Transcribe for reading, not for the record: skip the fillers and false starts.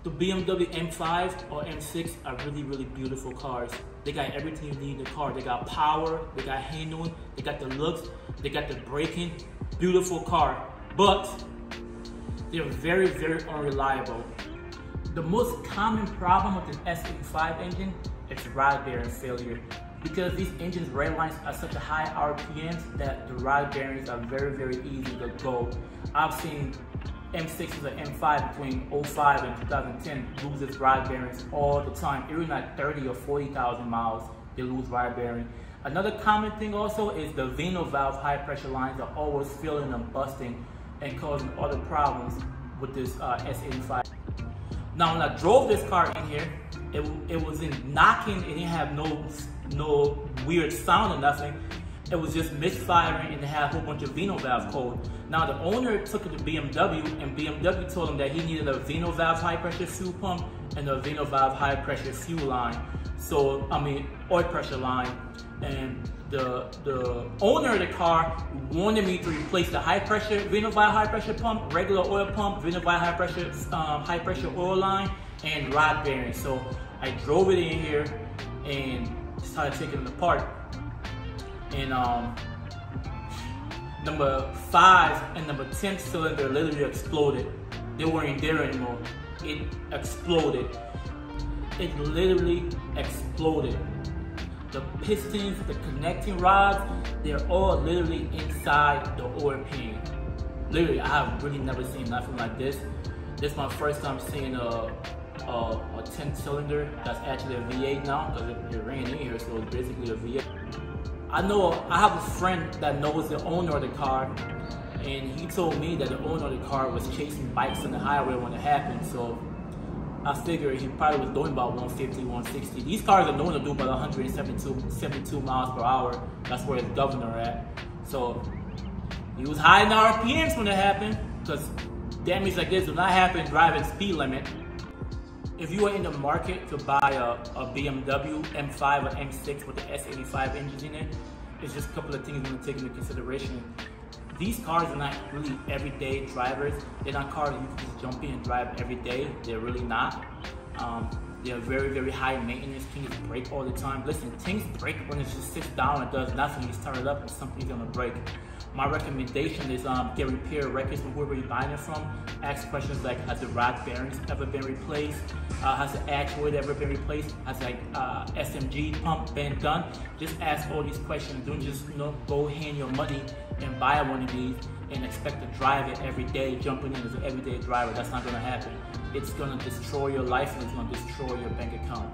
The BMW M5 or M6 are really, really beautiful cars. They got everything you need in the car. They got power, they got handling, they got the looks, they got the braking. Beautiful car, but they're very, very unreliable. The most common problem with an E65 engine is rod bearing failure. Because these engines redlines at such a high RPMs that the rod bearings are very, very easy to go. I've seen M6s or M5 between 05 and 2010 lose its rod bearings all the time. Even at 30 or 40,000 miles, they lose rod bearing. Another common thing also is the Vino valve high pressure lines are always failing and busting and causing other problems with this E65. Now when I drove this car in here, it wasn't knocking, it didn't have no weird sound or nothing. It was just misfiring and it had a whole bunch of Vino valve code. Now the owner took it to BMW and BMW told him that he needed a Vino valve high pressure fuel pump and a Vino valve high pressure fuel line. So, oil pressure line. And the owner of the car wanted me to replace the high pressure Vino valve high pressure pump, regular oil pump, Vino valve high pressure oil line, and rod bearing. So I drove it in here and started taking it apart. And number 5 and number 10 cylinder literally exploded. They weren't there anymore. It exploded. It literally exploded. The pistons, the connecting rods, they're all literally inside the oil pan. Literally, I have really never seen nothing like this. This is my first time seeing a 10 cylinder that's actually a V8 now, because it ran in here, so it's basically a V8. I have a friend that knows the owner of the car, and he told me that the owner of the car was chasing bikes on the highway when it happened, so I figured he probably was doing about 150, 160. These cars are known to do about 172 miles per hour. That's where his governor at. So he was high in RPMs when it happened, because damage like this will not happen driving speed limit. If you are in the market to buy a BMW M5 or M6 with the E65 engines in it, it's just a couple of things you want to take into consideration. These cars are not really everyday drivers. They're not cars you can just jump in and drive every day. They're really not. They're very, very high maintenance. Things break all the time. Listen, things break when it just sits down and does nothing. You start it up and something's gonna break. My recommendation is get repair records from whoever you're buying it from. Ask questions like, has the rod bearings ever been replaced? Has the actuator ever been replaced? Has the SMG pump been done? Just ask all these questions. Don't just go hand your money and buy one of these and expect to drive it every day, jumping in as an everyday driver. That's not gonna happen. It's gonna destroy your life and it's gonna destroy your bank account.